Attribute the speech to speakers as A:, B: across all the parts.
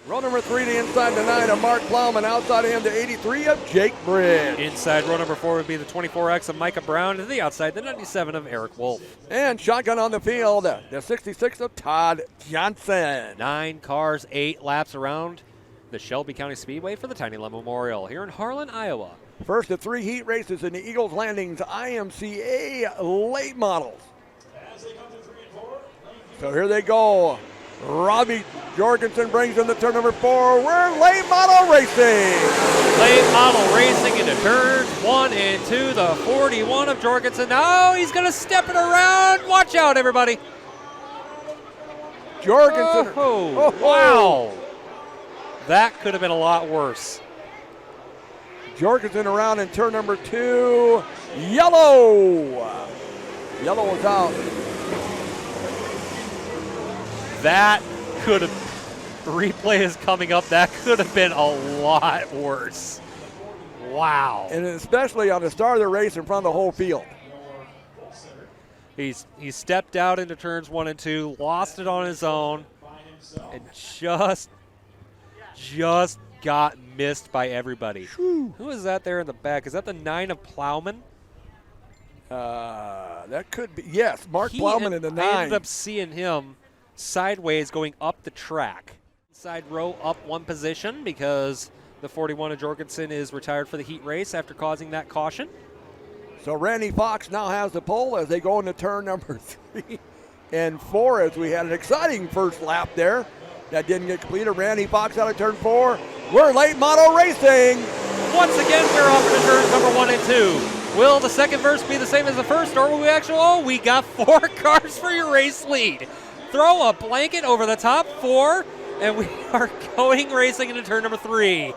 A: Row number 3 to inside the 9 of Mark Plowman. Outside of him to 83 of Jake Bridge.
B: Inside row number 4 would be the 24X of Micah Brown. To the outside, the 97 of Eric Wolf.
A: And shotgun on the field, the 66 of Todd Johnson.
B: 9 cars, 8 laps around the Shelby County Speedway for the Tiny Lund Memorial here in Harlan, Iowa.
A: First of 3 heat races in the Eagles Landing's IMCA late models. So here they go. Robbie Jorgensen brings in the turn number 4. We're late model racing.
B: Late model racing into turns 1 and 2. The 41 of Jorgensen. Now he's going to step it around. Watch out, everybody.
A: Jorgensen.
B: Oh, wow. That could have been a lot worse.
A: Jorgensen around in turn number 2. Yellow. Yellow is out.
B: That could have, replay is coming up, that could have been a lot worse. Wow.
A: And especially on the start of the race in front of the whole field.
B: He stepped out into turns 1 and 2, lost it on his own, and just got missed by everybody.
A: Whew.
B: Who is that there in the back? Is that the 9 of Plowman?
A: That could be, yes, Mark Plowman in the 9.
B: I ended up seeing him sideways going up the track. Inside row up 1 position because the 41 of Jorgensen is retired for the heat race after causing that caution.
A: So Randy Fox now has the pole as they go into turn number 3 and 4 as we had an exciting first lap there. That didn't get completed. Randy Fox out of turn 4. We're late model racing.
B: Once again, we're off into turns number 1 and 2. Will the second verse be the same as the first, or will we actually, we got 4 cars for your race lead. Throw a blanket over the top 4, and we are going racing into turn number 3.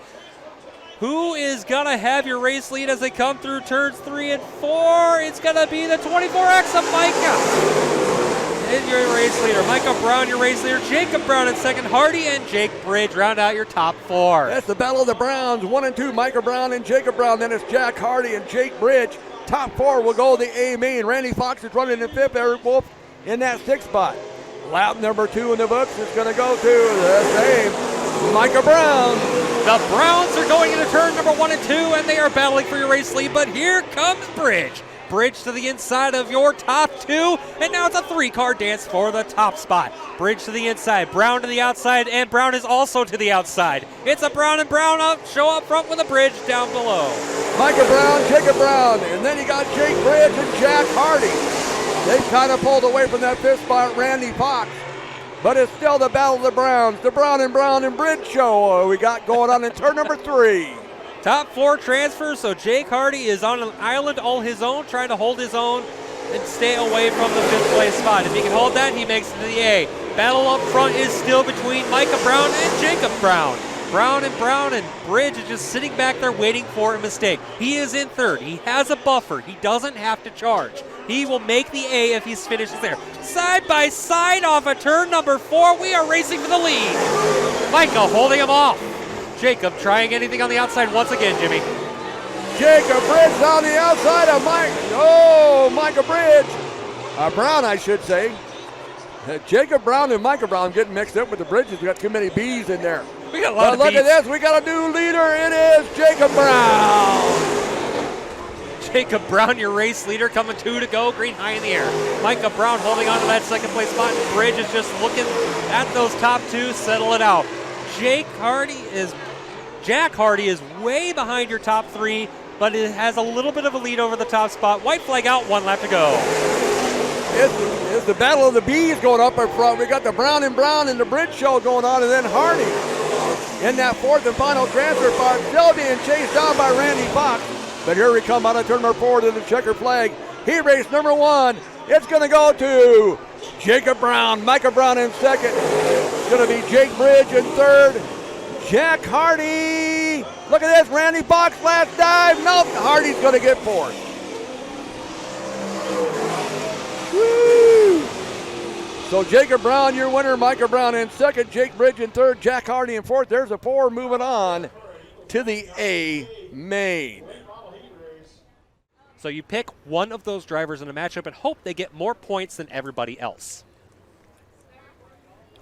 B: Who is going to have your race lead as they come through turns 3 and 4? It's going to be the 24X of Micah. And your race leader, Micah Brown, your race leader, Jacob Brown in second, Hardy and Jake Bridge round out your top 4.
A: That's the battle of the Browns, 1 and 2, Micah Brown and Jacob Brown. Then it's Jack Hardy and Jake Bridge. Top 4 will go the A main. Randy Fox is running in 5th, Eric Wolf in that 6th spot. Lap number 2 in the books is going to go to the same Micah Brown.
B: The Browns are going into turn number 1 and 2, and they are battling for your race lead, but here comes Bridge. Bridge to the inside of your top 2, and now it's a 3-car dance for the top spot. Bridge to the inside, Brown to the outside, and Brown is also to the outside. It's a Brown and Brown up, show up front with a Bridge down below.
A: Micah Brown, Jacob Brown, and then you got Jake Bridge and Jack Hardy. They've kind of pulled away from that 5th spot, Randy Fox. But it's still the battle of the Browns. The Brown and Bridge show we got going on in turn number 3.
B: Top 4 transfers, so Jake Hardy is on an island all his own, trying to hold his own and stay away from the 5th place spot. If he can hold that, he makes it to the A. Battle up front is still between Micah Brown and Jacob Brown. Brown and Bridge is just sitting back there waiting for a mistake. He is in 3rd. He has a buffer. He doesn't have to charge. He will make the A if he finishes there. Side by side off of turn number 4, we are racing for the lead. Micah holding him off. Jacob trying anything on the outside once again, Jimmy.
A: Jacob Bridge on the outside of Micah Bridge. Brown, I should say. Jacob Brown and Micah Brown getting mixed up with the Bridges. We got too many B's in there.
B: We got a lot of
A: look
B: B's.
A: at this. We got a new leader. It is Jacob Brown.
B: Jacob Brown, your race leader, coming 2 to go, green high in the air. Micah Brown holding on to that 2nd place spot. And Bridge is just looking at those top 2, settle it out. Jack Hardy is way behind your top 3, but it has a little bit of a lead over the top spot. White flag out, 1 lap to go.
A: It's the battle of the B's going up in front. We got the Brown and the Bridge show going on, and then Hardy in that 4th and final transfer part, still being chased down by Randy Fox. But here we come out of turn number 4 to the checker flag. Heat race number 1. It's going to go to Jacob Brown. Micah Brown in 2nd. It's going to be Jake Bridge in 3rd. Jack Hardy. Look at this. Randy Fox last dive. Nope. Hardy's going to get 4th. Woo! So Jacob Brown, your winner. Micah Brown in 2nd. Jake Bridge in 3rd. Jack Hardy in 4th. There's a 4 moving on to the A main.
B: So you pick one of those drivers in a matchup and hope they get more points than everybody else.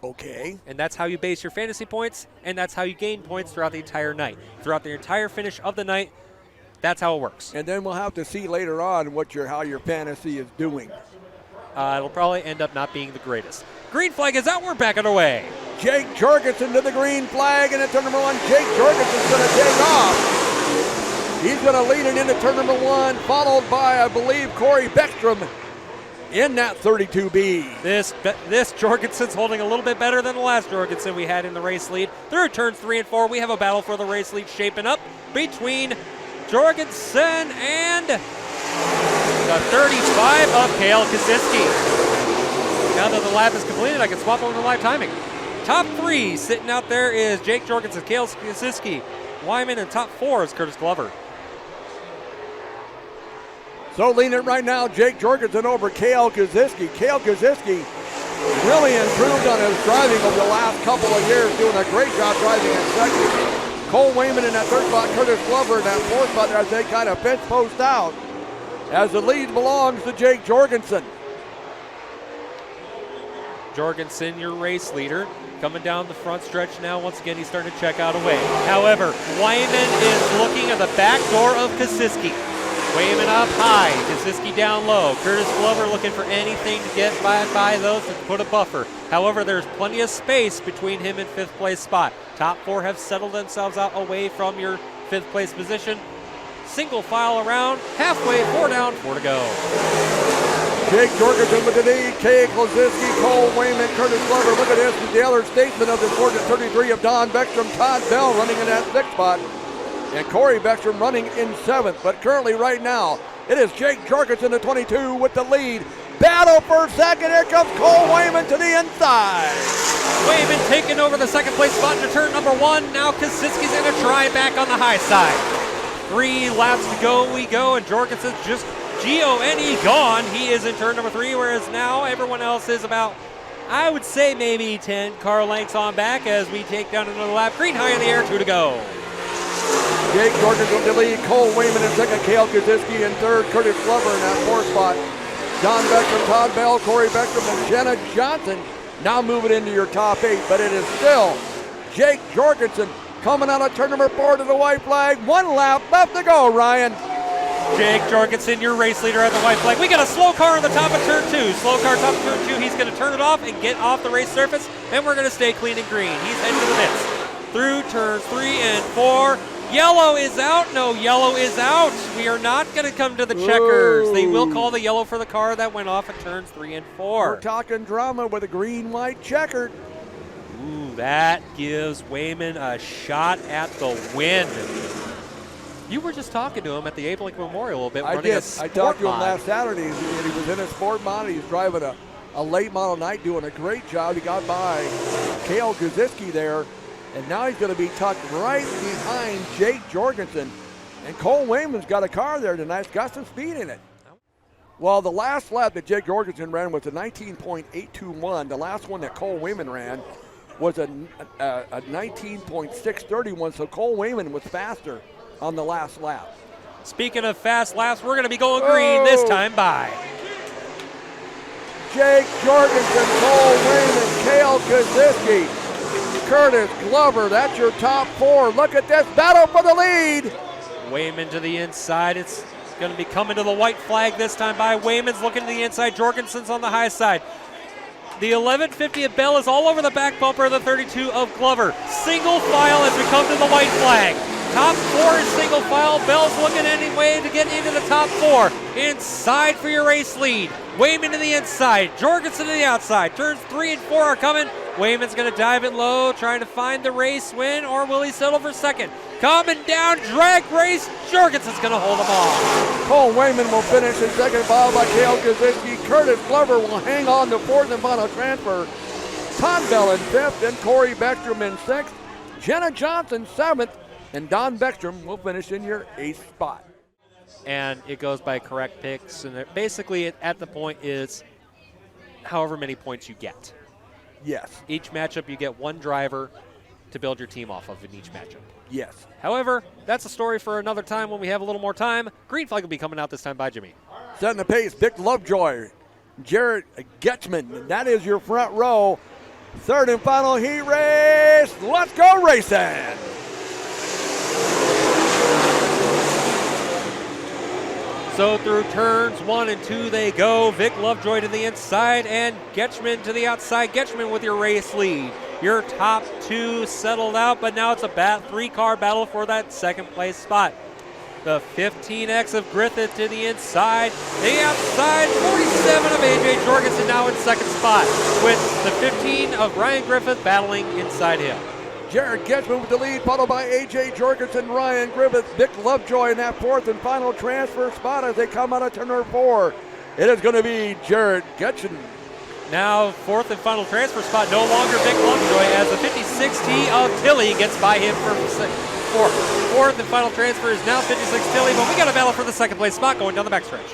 A: Okay.
B: And that's how you base your fantasy points, and that's how you gain points throughout the entire night. Throughout the entire finish of the night, that's how it works.
A: And then we'll have to see later on how your fantasy is doing.
B: It'll probably end up not being the greatest. Green flag is out. We're back underway.
A: Jake Jorgensen to the green flag, and at turn number 1, Jake Jorgensen's going to take off. He's going to lead it into turn number 1, followed by, I believe, Corey Beckstrom in that 32B.
B: This Jorgensen's holding a little bit better than the last Jorgensen we had in the race lead. Through turns 3 and 4, we have a battle for the race lead shaping up between Jorgensen and the 35 of Kale Kasiski. Now that the lap is completed, I can swap over to live timing. Top 3 sitting out there is Jake Jorgensen, Kale Kasiski, Wyman, and top 4 is Curtis Glover.
A: So leading it right now, Jake Jorgensen over Kale Kasiski. Kale Kasiski really improved on his driving over the last couple of years, doing a great job driving in second. Cole Wayman in that third spot, Curtis Glover in that fourth spot as they kind of fence post out, as the lead belongs to Jake Jorgensen.
B: Jorgensen, your race leader, coming down the front stretch now. Once again, he's starting to check out away. However, Wyman is looking at the back door of Kasiski. Wayman up high, Kasiski down low. Curtis Glover looking for anything to get by those to put a buffer. However, there's plenty of space between him and 5th place spot. Top 4 have settled themselves out away from your 5th place position. Single file around, halfway, 4 down, 4 to go.
A: Jake Jorgensen with the lead, Kale Kasiski, Cole Wayman, Curtis Glover. Look at this, the other statement of this board at 33 of Don Beckstrom, Todd Bell running in that 6th spot. And Corey Beckstrom running in 7th. But currently right now, it is Jake Jorgensen at 22 with the lead. Battle for second. Here comes Cole Wayman to the inside.
B: Wayman taking over the 2nd place spot into turn number 1. Now Kasiski's going to try back on the high side. 3 laps to go we go, and Jorgensen's just G-O-N-E gone. He is in turn number 3, whereas now everyone else is about, I would say, maybe 10 car lengths on back as we take down another lap. Green high in the air, 2 to go.
A: Jake Jorgensen to lead, Cole Wayman in 2nd, Kale Kasiski in 3rd, Curtis Glover in that 4th spot. Don Beckstrom, Todd Bell, Corey Beckstrom, and Jenna Johnson now moving into your top 8, but it is still Jake Jorgensen coming out of turn number 4 to the white flag. 1 lap left to go, Ryan.
B: Jake Jorgensen, your race leader at the white flag. We got a slow car on the top of turn 2. Slow car top of turn 2. He's going to turn it off and get off the race surface, and we're going to stay clean and green. He's heading to the pits. Through turns 3 and 4. Yellow is out. No, yellow is out. We are not going to come to the checkers.
A: Ooh.
B: They will call the yellow for the car that went off at turns 3 and 4.
A: We're talking drama with a green, white, checkered.
B: Ooh, that gives Wayman a shot at the win. You were just talking to him at the IMCA Memorial a little bit.
A: I did. I talked to him last Saturday. He was in a sport mod. He was driving a late model night, doing a great job. He got by Kale Kasiski there, and now he's going to be tucked right behind Jake Jorgensen. And Cole Wayman's got a car there tonight. It's got some speed in it. Well, the last lap that Jake Jorgensen ran was a 19.821. The last one that Cole Wayman ran was a 19.631, so Cole Wayman was faster on the last lap.
B: Speaking of fast laps, we're going to be going green this time by
A: Jake Jorgensen, Cole Wayman, Kale Kasiski, Curtis Glover. That's your top 4. Look at this battle for the lead.
B: Wayman to the inside. It's going to be coming to the white flag this time by. Wayman's looking to the inside. Jorgensen's on the high side. The 1150 of Bell is all over the back bumper of the 32 of Glover. Single file as we come to the white flag. Top 4 is single file. Bell's looking anyway to get into the top 4. Inside for your race lead. Wayman to the inside. Jorgensen to the outside. Turns 3 and 4 are coming. Wayman's going to dive it low, trying to find the race win, or will he settle for second? Coming down, drag race. Jorgensen's going to hold them off.
A: Cole Wayman will finish in second, followed by Kale Kasiski. Curtis Glover will hang on to 4th and final transfer. Todd Bell in 5th, and Corey Beckstrom in 6th. Jenna Johnson 7th. And Don Beckstrom will finish in your 8th spot.
B: And it goes by correct picks. And basically, at the point is however many points you get.
A: Yes.
B: Each matchup, you get 1 driver to build your team off of in each matchup.
A: Yes.
B: However, that's a story for another time when we have a little more time. Green flag will be coming out this time by Jimmy.
A: Setting the pace, Dick Lovejoy, Jared Getchman. That is your front row. Third and final heat race. Let's go racing.
B: So through turns 1 and 2 they go. Vic Lovejoy to the inside and Getchman to the outside. Getchman with your race lead. Your top two settled out, but now it's a 3-car battle for that second place spot. The 15X of Griffith to the inside. The outside 47 of A.J. Jorgensen now in second spot, with the 15 of Ryan Griffith battling inside him.
A: Jared Getchman with the lead, followed by A.J. Jorgensen, Ryan Griffith, Vic Lovejoy in that fourth and final transfer spot as they come out of turn number 4. It is going to be Jared Getchman.
B: Now fourth and final transfer spot, no longer Vic Lovejoy, as the 56T of Tilley gets by him for fourth. Fourth and final transfer is now 56 Tilley, but we got a battle for the second place spot going down the backstretch.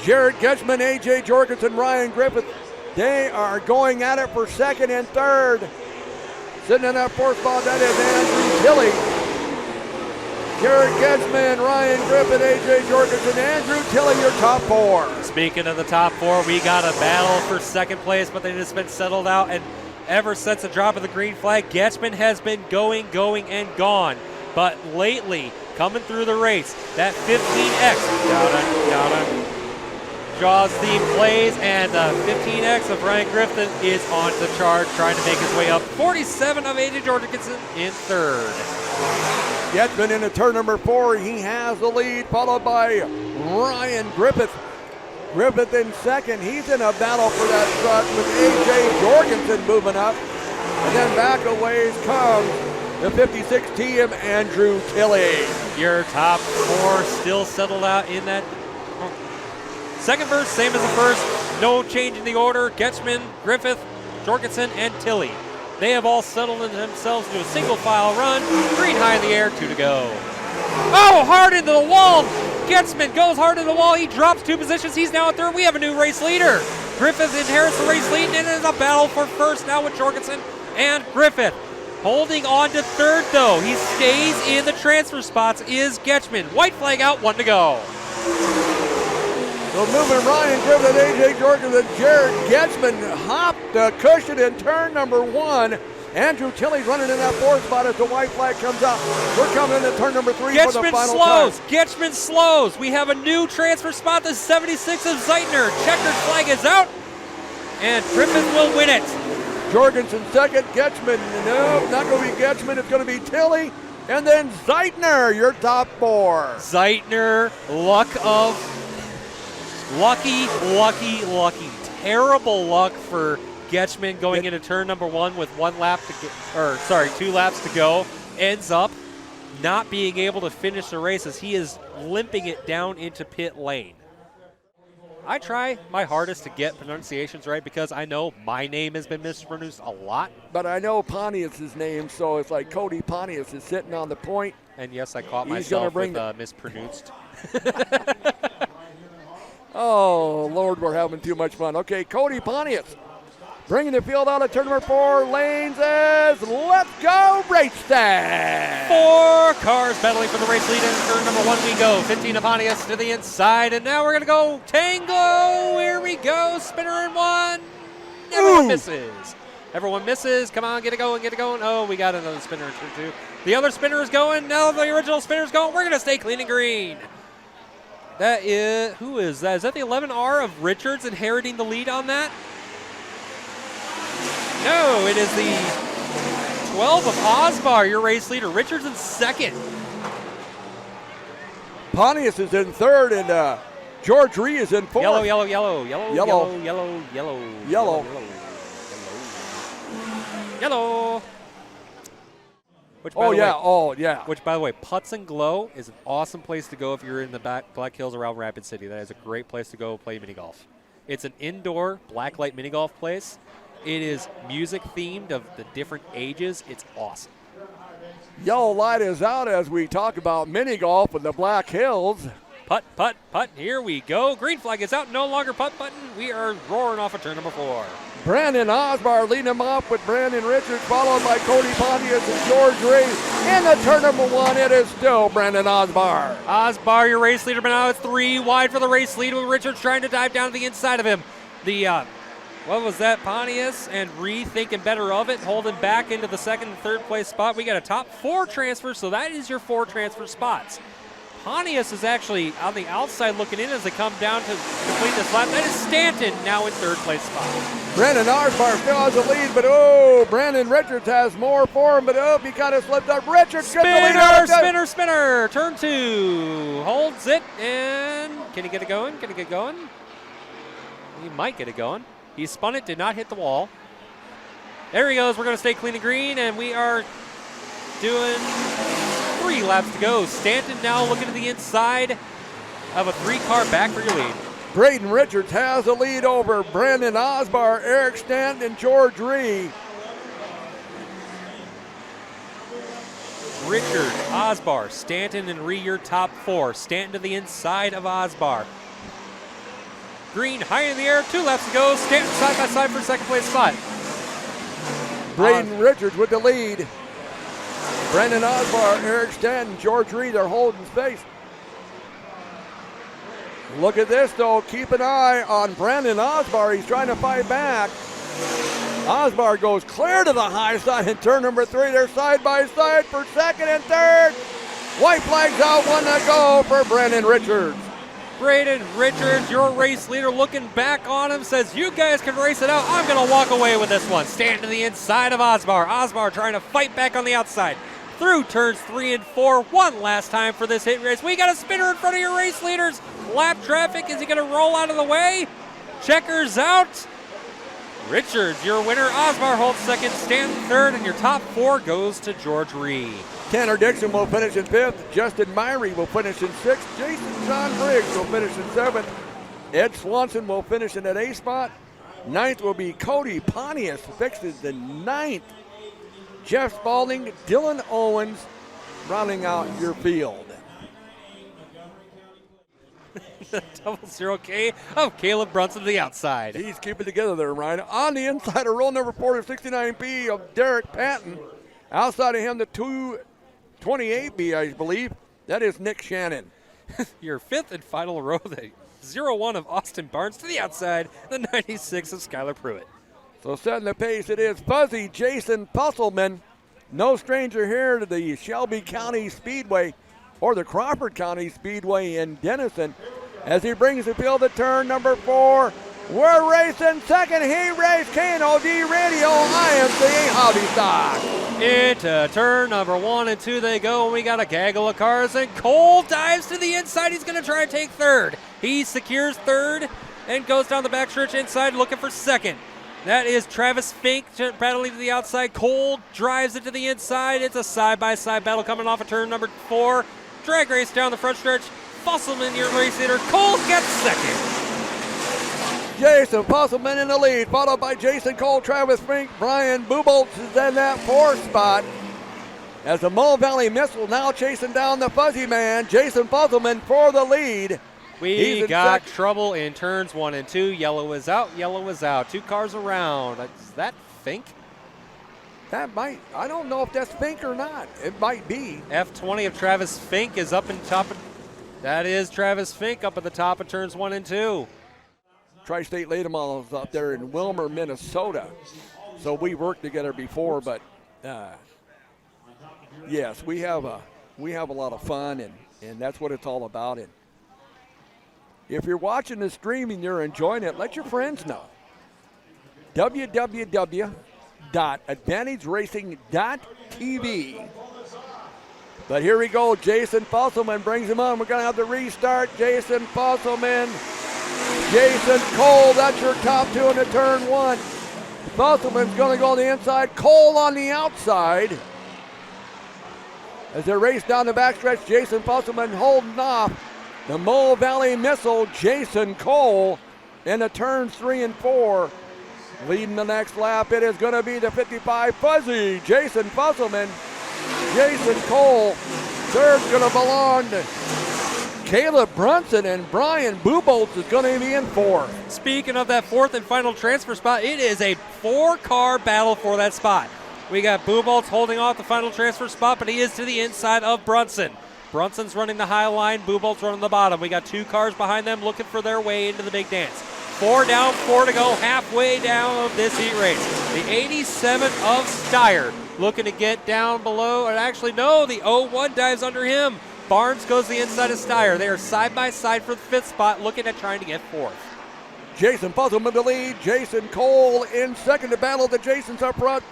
A: Jared Getchman, A.J. Jorgensen, Ryan Griffith, they are going at it for second and third. Sitting in that fourth spot, that is Andrew Tilley. Jared Getchman, Ryan Griffith, A.J. Jorgensen, Andrew Tilley, your top 4.
B: Speaking of the top 4, we got a battle for second place, but they just been settled out. And ever since the drop of the green flag, Getchman has been going, and gone. But lately, coming through the race, that 15X, Jaws theme plays, and the 15X of Ryan Griffin is on the charge, trying to make his way up. 47 of A.J. Jorgensen in third.
A: Getchman into turn number 4. He has the lead, followed by Ryan Griffith. Griffith in second. He's in a battle for that spot with A.J. Jorgensen moving up. And then back a ways comes the 56 TM Andrew Tilley.
B: Your top 4 still settled out in that second verse, same as the first. No change in the order. Getchman, Griffith, Jorgensen, and Tilley. They have all settled themselves into a single file run. Green high in the air, 2 to go. Oh, hard into the wall. Getchman goes hard into the wall. He drops 2 positions. He's now at third. We have a new race leader. Griffith inherits the race lead, and it is a battle for first now with Jorgensen and Griffith. Holding on to third, though. He stays in the transfer spots, is Getchman. White flag out, 1 to go.
A: So moving Ryan Griffith, A.J. Jorgensen, Jared Getchman hopped the cushion in turn number 1. Andrew Tilley running in that 4th spot as the white flag comes out. We're coming into turn number 3 for the final time.
B: Getchman slows. We have a new transfer spot, the 76 of Zeitner. Checkered flag is out, and Griffith will win it.
A: Jorgensen second, Getchman, no, not going to be Getchman, it's going to be Tilley. And then Zeitner, your top 4.
B: Zeitner, lucky. Terrible luck for Getchman going into turn number 1 with 2 laps to go. Ends up not being able to finish the race as he is limping it down into pit lane. I try my hardest to get pronunciations right because I know my name has been mispronounced a lot.
A: But I know Pontius's name, so it's like Cody Pontius is sitting on the point.
B: And yes, I caught myself with mispronounced.
A: Oh, Lord, we're having too much fun. Okay, Cody Pontius bringing the field out of turn number 4. Lane says, let's go race time.
B: 4 cars battling for the race lead in turn number 1 we go. 15 of Pontius to the inside, and now we're going to go Tango. Here we go. Spinner in 1. Everyone misses. Everyone misses. Come on, get it going. Oh, we got another spinner in turn 2. The other spinner is going. Now the original spinner's going. We're going to stay clean and green. That is, who is that? Is that the 11R of Richards inheriting the lead on that? No, it is the 12 of Osbar, your race leader. Richards in second.
A: Pontius is in third, and George Ree is in 4th.
B: Yellow. Which, by the way, Putts and Glow is an awesome place to go if you're in the Black Hills around Rapid City. That is a great place to go play mini golf. It's an indoor blacklight mini golf place. It is music themed of the different ages. It's awesome.
A: Yellow light is out as we talk about mini golf in the Black Hills.
B: Putt. Here we go. Green flag is out. No longer putt button. We are roaring off of turn number 4.
A: Brandon Osbar leading him off with Brandon Richards, followed by Cody Pontius and George Ray. In the turn number 1, it is still Brandon Osbar.
B: Osbar, your race leader, but now it's 3 wide for the race lead with Richards trying to dive down to the inside of him. The What was that? Pontius and Reed thinking better of it, holding back into the second and third place spot. We got a top 4 transfer, so that is your 4 transfer spots. Pontius is actually on the outside looking in as they come down to complete this lap. That is Stanton now in third place spot.
A: Brandon Arsbar still has the lead, but Brandon Richards has more for him, but he kind of slipped up. Richards gets the lead out.
B: Spinner. Turn 2. Holds it, and can he get it going? Can he get going? He might get it going. He spun it, did not hit the wall. There he goes. We're going to stay clean and green, and we are doing 3 laps to go. Stanton now looking to the inside of a 3-car back for your lead.
A: Braden Richards has the lead over Brandon Osbar, Eric Stanton, and George Reed.
B: Richard, Osbar, Stanton, and Reed your top 4. Stanton to the inside of Osbar. Green high in the air, 2 laps to go. Stanton side by side for second place spot.
A: Braden Richards with the lead. Brandon Osbar, Eric Stanton, George Reed are holding space. Look at this, though. Keep an eye on Brandon Osbar. He's trying to fight back. Osbar goes clear to the high side in turn number 3. They're side by side for second and third. White flags out, 1 to go for Brandon Richards.
B: Braden Richards, your race leader, looking back on him, says, you guys can race it out. I'm going to walk away with this one. Stand to the inside of Osbar. Osbar trying to fight back on the outside. Through turns 3 and 4, one last time for this hit race. We got a spinner in front of your race leaders. Lap traffic, is he going to roll out of the way? Checkers out. Richards, your winner. Osbar holds second, Stanton third, and your top 4 goes to George Reed.
A: Tanner Dixon will finish in 5th. Justin Myrie will finish in 6th. Jason John Briggs will finish in 7th. Ed Swanson will finish in that 8th spot. 9th will be Cody Pontius, fixes the 9th. Jeff Spalding, Dylan Owens, rounding out your field.
B: The 00K of Caleb Brunson to the outside.
A: He's keeping together there, Ryan. On the inside of roll number 4 to 69B of Derek Patton. Outside of him, the 228B, I believe. That is Nick Shannon.
B: Your 5th and final row, the 01 of Austin Barnes to the outside, the 96 of Skylar Pruitt.
A: So setting the pace, it is Fuzzy Jason Pusselman. No stranger here to the Shelby County Speedway or the Crawford County Speedway in Denison as he brings the field to turn number 4. We're racing second heat race, KNOD Radio, IMCA Hobby Stock.
B: Into turn number 1 and 2 they go, and we got a gaggle of cars, and Cole dives to the inside. He's going to try and take third. He secures third and goes down the backstretch inside looking for second. That is Travis Fink battling to the outside. Cole drives it to the inside. It's a side-by-side battle coming off of turn number 4. Drag race down the front stretch. Fusselman, your race leader. Cole gets second.
A: Jason Fusselman in the lead, followed by Jason Cole, Travis Fink. Brian Buboltz is in that 4th spot. As the Mole Valley Missile now chasing down the Fuzzy Man. Jason Fusselman for the lead.
B: We got trouble in turns 1 and 2. Yellow is out, yellow is out. 2 cars around. Is that Fink?
A: That might, I don't know if that's Fink or not. It might be.
B: F20 of Travis Fink is up in top of, that is Travis Fink up at the top of turns 1 and 2.
A: Tri-State Late Models up there in Wilmer, Minnesota. So we worked together before, but yes, we have a lot of fun, and that's what it's all about. And if you're watching the stream and you're enjoying it, let your friends know. www.advantageracing.tv. But here we go. Jason Fusselman brings him on. We're going to have to restart. Jason Fusselman. Jason Cole, that's your top 2 into turn 1. Fusselman's going to go on the inside. Cole on the outside. As they race down the backstretch, Jason Fusselman holding off the Mole Valley Missile, Jason Cole, in the turns 3 and 4. Leading the next lap, it is going to be the 55 Fuzzy, Jason Fusselman. Jason Cole, third's going to belong to Caleb Brunson, and Brian Buboltz is going to be in 4th.
B: Speaking of that 4th and final transfer spot, it is a 4-car battle for that spot. We got Buboltz holding off the final transfer spot, but he is to the inside of Brunson. Brunson's running the high line, Buboltz running the bottom. We got 2 cars behind them looking for their way into the big dance. 4 down, 4 to go, halfway down of this heat race. The 87 of Steyer looking to get down below, and actually no, the 01 dives under him. Barnes goes the inside of Steyer. They are side by side for the 5th spot, looking at trying to get 4th.
A: Jason Puzzleman the lead. Jason Cole in second to battle. The Jasons up front.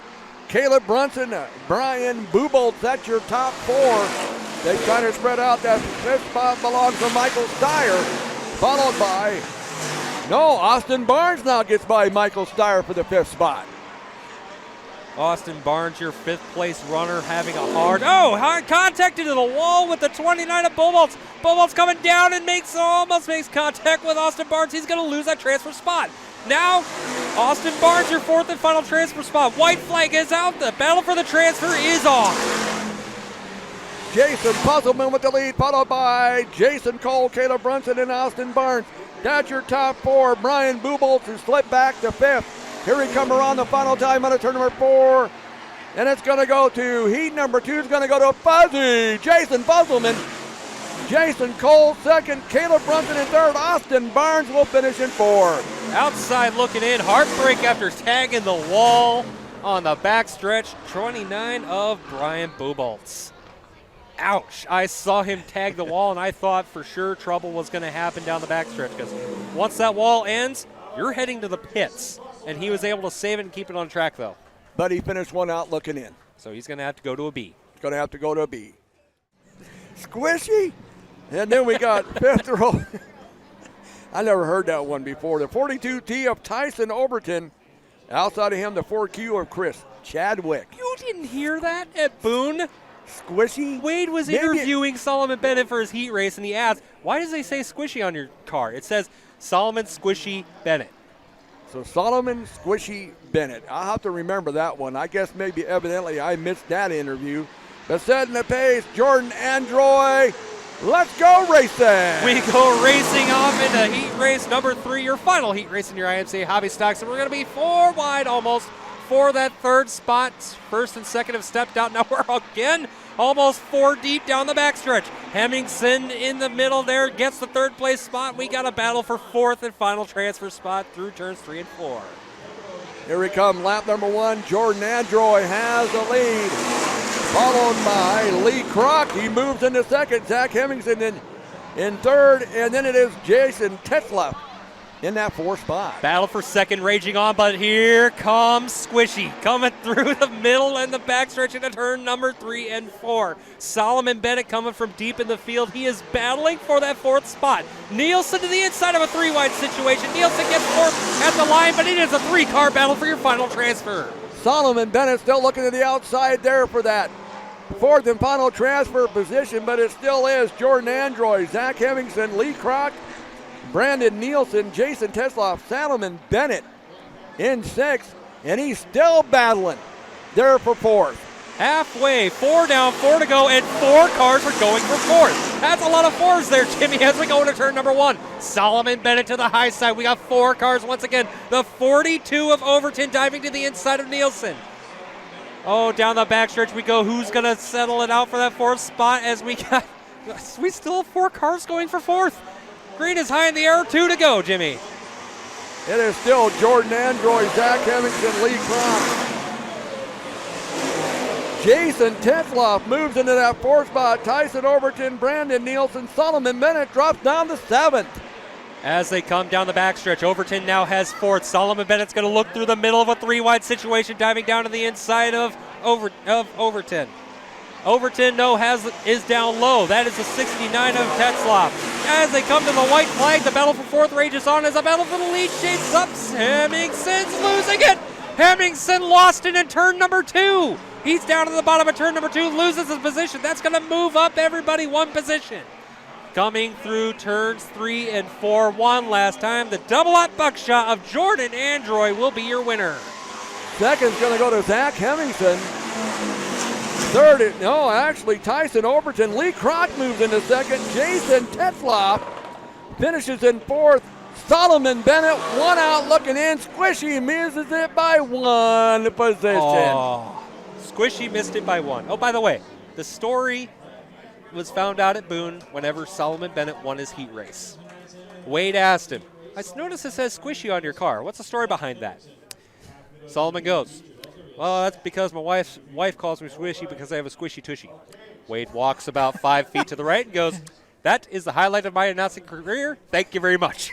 A: Caleb Brunson, Brian Buboltz, that's your top 4. They kind of spread out. That 5th spot belongs to Michael Steyer, followed by, Austin Barnes now gets by Michael Steyer for the 5th spot.
B: Austin Barnes, your 5th place runner, having a hard contact into the wall with the 29 of Buboltz. Buboltz coming down and almost makes contact with Austin Barnes. He's going to lose that transfer spot. Now, Austin Barnes, your 4th and final transfer spot. White flag is out. The battle for the transfer is on.
A: Jason Puzzleman with the lead, followed by Jason Cole, Caleb Brunson, and Austin Barnes. That's your top 4. Brian Buboltz has slipped back to 5th. Here he comes around the final time on a turn number 4. And it's going to go to heat number 2. It's going to go to Fuzzy. Jason Puzzleman. Jason Cole second. Caleb Brunson in third. Austin Barnes will finish in 4th.
B: Outside looking in. Heartbreak after tagging the wall on the backstretch. 29 of Brian Buboltz. Ouch. I saw him tag the wall, and I thought for sure trouble was going to happen down the backstretch, because once that wall ends, you're heading to the pits. And he was able to save it and keep it on track, though.
A: But he finished one out looking in.
B: So he's going to have to go to a B.
A: He's going to have to go to a B. Squishy. And then we got 5th row. I never heard that one before. The 42T of Tyson Overton. Outside of him, the 4Q of Chris Chadwick.
B: You didn't hear that at Boone?
A: Squishy?
B: Wade was interviewing Solomon Bennett for his heat race, and he asked, why does they say Squishy on your car? It says Solomon Squishy Bennett.
A: So Solomon Squishy Bennett. I'll have to remember that one. I guess maybe evidently I missed that interview. But setting the pace, Jordan Androy. Let's go racing.
B: We go racing off into heat race number 3, your final heat race in your IMCA Hobby Stocks. And we're going to be 4 wide almost for that 3rd spot. 1st and 2nd have stepped out. Now we're again almost 4 deep down the backstretch. Hemmingson in the middle there gets the 3rd place spot. We got a battle for 4th and final transfer spot through turns 3 and 4.
A: Here we come, lap number 1. Jordan Androy has the lead, followed by Lee Kroc. He moves into 2nd. Zach Hemmingson in 3rd, and then it is Jason Tetzlaff in that 4th spot.
B: Battle for 2nd raging on, but here comes Squishy coming through the middle and the backstretch into turn number 3 and 4. Solomon Bennett coming from deep in the field. He is battling for that 4th spot. Nielsen to the inside of a 3-wide situation. Nielsen gets 4th at the line, but it is a 3-car battle for your final transfer.
A: Solomon Bennett still looking to the outside there for that 4th and final transfer position, but it still is Jordan Androy, Zach Hemmingson, Lee Kroc, Brandon Nielsen, Jason Tetzlaff, Solomon Bennett in 6th, and he's still battling there for 4th.
B: Halfway, 4 down, 4 to go, and 4 cars are going for 4th. That's a lot of 4s there, Jimmy, as we go into turn number 1. Solomon Bennett to the high side. We got 4 cars once again. The 42 of Overton diving to the inside of Nielsen. Oh, down the backstretch we go. Who's going to settle it out for that 4th spot as we still have 4 cars going for 4th. Green is high in the air, 2 to go, Jimmy.
A: It is still Jordan Androy, Zach Hemmingson, Lee Kroc. Jason Tetzlaff moves into that 4th spot. Tyson Overton, Brandon Nielsen, Solomon Bennett drops down to 7th.
B: As they come down the backstretch, Overton now has 4th. Solomon Bennett's going to look through the middle of a 3-wide situation, diving down to the inside of Overton. Overton, is down low. That is the 69 of Tetzlaff. As they come to the white flag, the battle for 4th rages on as a battle for the lead shapes up. Hemmingson's losing it. Hemmingson lost it in turn number 2. He's down to the bottom of turn number 2, loses his position. That's going to move up everybody 1 position. Coming through turns 3 and 4 one last time, the double-up buckshot of Jordan Androy will be your winner.
A: Second's going to go to Zach Hemmingson. Tyson Overton. Lee Kroc moves into 2nd. Jason Tetzlaff finishes in 4th. Solomon Bennett, 1 out looking in. Squishy misses it by 1 position.
B: Oh, Squishy missed it by 1. Oh, by the way, the story was found out at Boone whenever Solomon Bennett won his heat race. Wade asked him, I noticed it says squishy on your car. What's the story behind that? Solomon goes, well, that's because my wife calls me squishy because I have a squishy tushy. Wade walks about 5 feet to the right and goes, that is the highlight of my announcing career. Thank you very much.